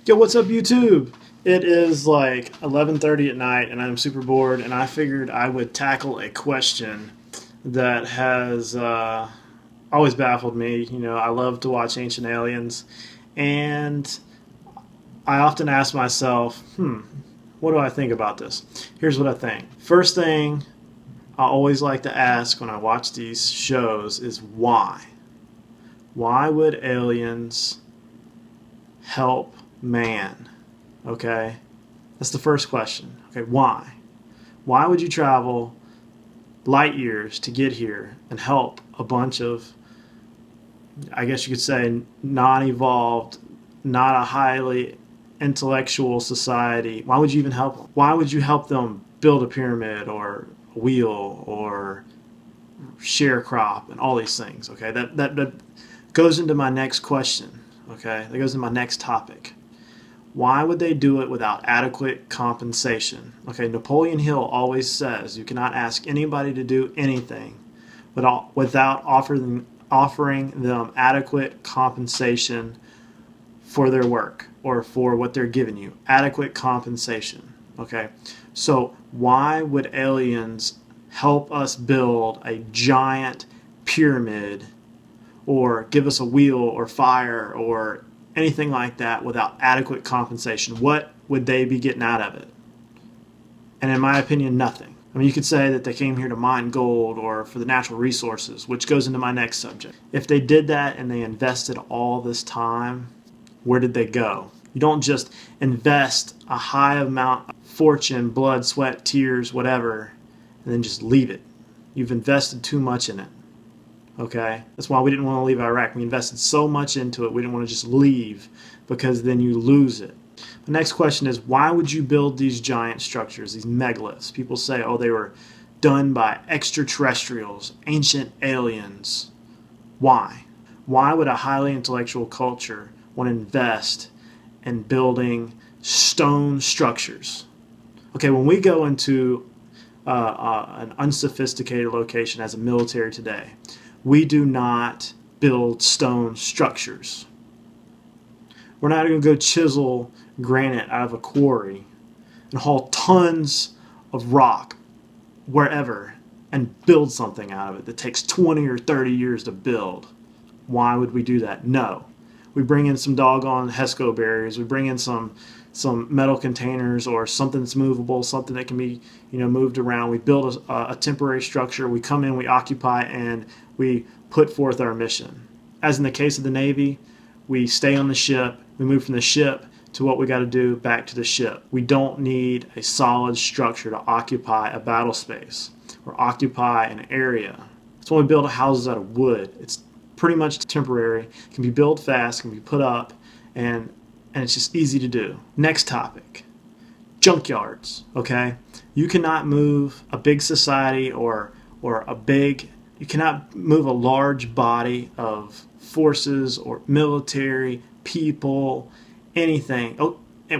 Yo, what's up, YouTube? It is like 11:30 at night, and I'm super bored. And I figured I would tackle a question that has always baffled me. You know, I love to watch Ancient Aliens, and I often ask myself, what do I think about this? Here's what I think. First thing I always like to ask when I watch these shows is why? Why would aliens help man? Okay? That's the first question. Okay, why? Why would you travel light years to get here and help a bunch of, I guess you could say, non evolved, not a highly intellectual society? Why would you even help them? Why would you help them build a pyramid or a wheel or sharecrop and all these things? Okay, that goes into my next question. Okay, that goes into my next topic. Why would they do it without adequate compensation? Okay, Napoleon Hill always says you cannot ask anybody to do anything without offering them adequate compensation for their work or for what they're giving you. Adequate compensation. Okay, so why would aliens help us build a giant pyramid or give us a wheel or fire or anything like that without adequate compensation? What would they be getting out of it? And in my opinion, nothing. I mean, you could say that they came here to mine gold or for the natural resources, which goes into my next subject. If they did that and they invested all this time, where did they go? You don't just invest a high amount of fortune, blood, sweat, tears, whatever, and then just leave it. You've invested too much in it. Okay? That's why we didn't want to leave Iraq. We invested so much into it, we didn't want to just leave because then you lose it. The next question is, why would you build these giant structures, these megaliths? People say, oh, they were done by extraterrestrials, ancient aliens. Why? Why would a highly intellectual culture want to invest in building stone structures? Okay, when we go into an unsophisticated location as a military today, we do not build stone structures. We're not going to go chisel granite out of a quarry and haul tons of rock wherever and build something out of it that takes 20 or 30 years to build. Why would we do that? No. We bring in some doggone HESCO barriers. We bring in some metal containers or something that's movable, something that can be moved around. We build a temporary structure. We come in, we occupy, and we put forth our mission. As in the case of the Navy, we stay on the ship. We move from the ship to what we got to do back to the ship. We don't need a solid structure to occupy a battle space or occupy an area. That's why we build houses out of wood. It's pretty much temporary. It can be built fast, can be put up, and it's just easy to do. Next topic, junkyards. Okay, you cannot move a big society you cannot move a large body of forces or military people, anything,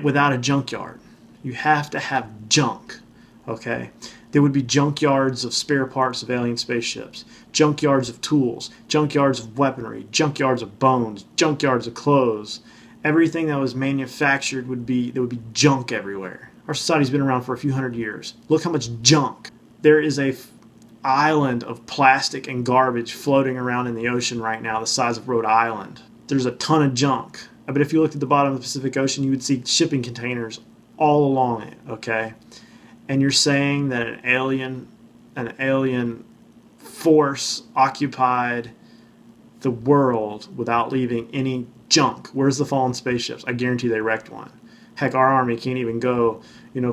without a junkyard. You have to have junk. Okay, there would be junkyards of spare parts of alien spaceships, junkyards of tools, junkyards of weaponry, junkyards of bones, junkyards of clothes. Everything that was manufactured there would be junk everywhere. Our society's been around for a few hundred years. Look how much junk. There is a island of plastic and garbage floating around in the ocean right now the size of Rhode Island. There's a ton of junk. But if you looked at the bottom of the Pacific Ocean, you would see shipping containers all along it, okay? And you're saying that an alien force occupied the world without leaving any junk. Where's the fallen spaceships? I guarantee they wrecked one. Heck, our army can't even go,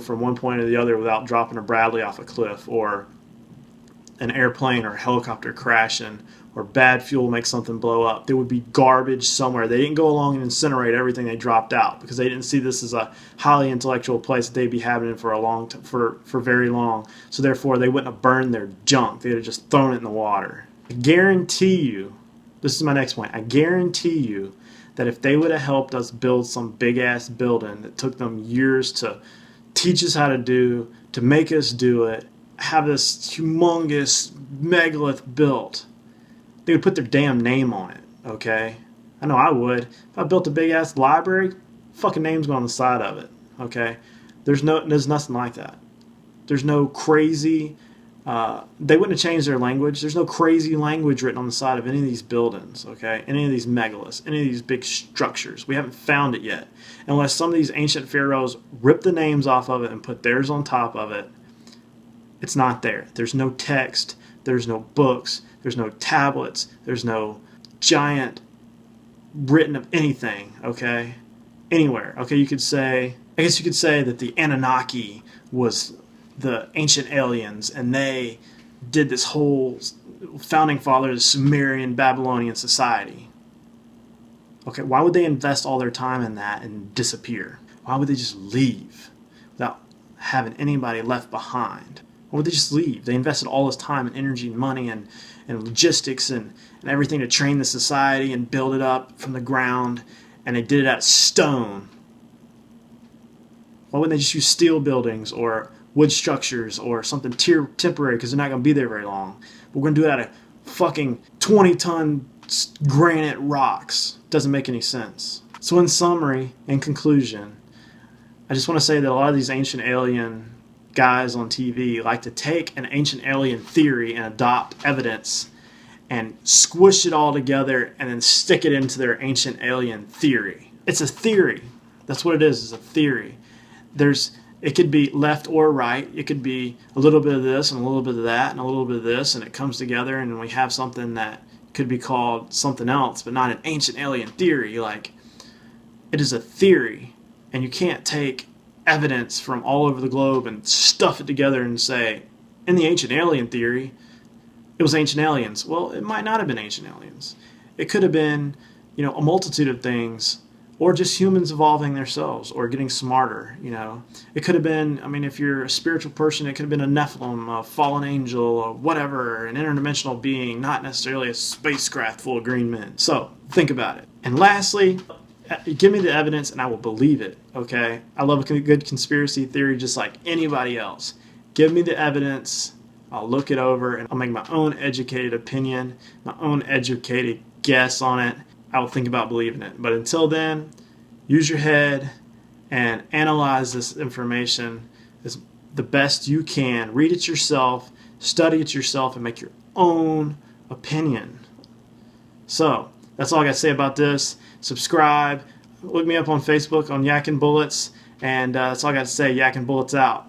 from one point to the other without dropping a Bradley off a cliff, or an airplane or a helicopter crashing, or bad fuel makes something blow up. There would be garbage somewhere. They didn't go along and incinerate everything they dropped out because they didn't see this as a highly intellectual place that they'd be having for for very long. So therefore, they wouldn't have burned their junk. They'd have just thrown it in the water. I guarantee you, this is my next point, I guarantee you that if they would have helped us build some big-ass building that took them years to teach us how to do, to make us do it, have this humongous megalith built, they would put their damn name on it, okay? I know I would. If I built a big ass library, fucking names go on the side of it. Okay, there's nothing like that. There's no crazy. They wouldn't have changed their language. There's no crazy language written on the side of any of these buildings, okay? Any of these megaliths, any of these big structures. We haven't found it yet. Unless some of these ancient pharaohs ripped the names off of it and put theirs on top of it, it's not there. There's no text. There's no books. There's no tablets. There's no giant written of anything, okay? Anywhere, okay? I guess you could say that the Anunnaki was the ancient aliens, and they did this whole founding fathers Sumerian Babylonian society. Okay, why would they invest all their time in that and disappear? Why would they just leave without having anybody left behind? Why would they just leave? They invested all this time and energy and money and logistics and everything to train the society and build it up from the ground, and they did it out of stone. Why wouldn't they just use steel buildings or wood structures or something temporary, because they're not going to be there very long? We're going to do it out of fucking 20-ton granite rocks. Doesn't make any sense. So in summary, in conclusion, I just want to say that a lot of these ancient alien guys on TV like to take an ancient alien theory and adopt evidence and squish it all together and then stick it into their ancient alien theory. It's a theory. That's what it is. It's a theory. It could be left or right. It could be a little bit of this and a little bit of that and a little bit of this, and it comes together and we have something that could be called something else, but not an ancient alien theory. Like, it is a theory, and you can't take evidence from all over the globe and stuff it together and say, in the ancient alien theory, it was ancient aliens. Well, it might not have been ancient aliens. It could have been, a multitude of things, or just humans evolving themselves or getting smarter, It could have been, if you're a spiritual person, it could have been a Nephilim, a fallen angel, or whatever, an interdimensional being, not necessarily a spacecraft full of green men. So, think about it. And lastly, give me the evidence and I will believe it, okay? I love a good conspiracy theory just like anybody else. Give me the evidence, I'll look it over, and I'll make my own educated opinion, my own educated guess on it. I will think about believing it. But until then, use your head and analyze this information as the best you can. Read it yourself, study it yourself, and make your own opinion. So, that's all I got to say about this. Subscribe. Look me up on Facebook on Yakin Bullets. And that's all I got to say. Yakin Bullets out.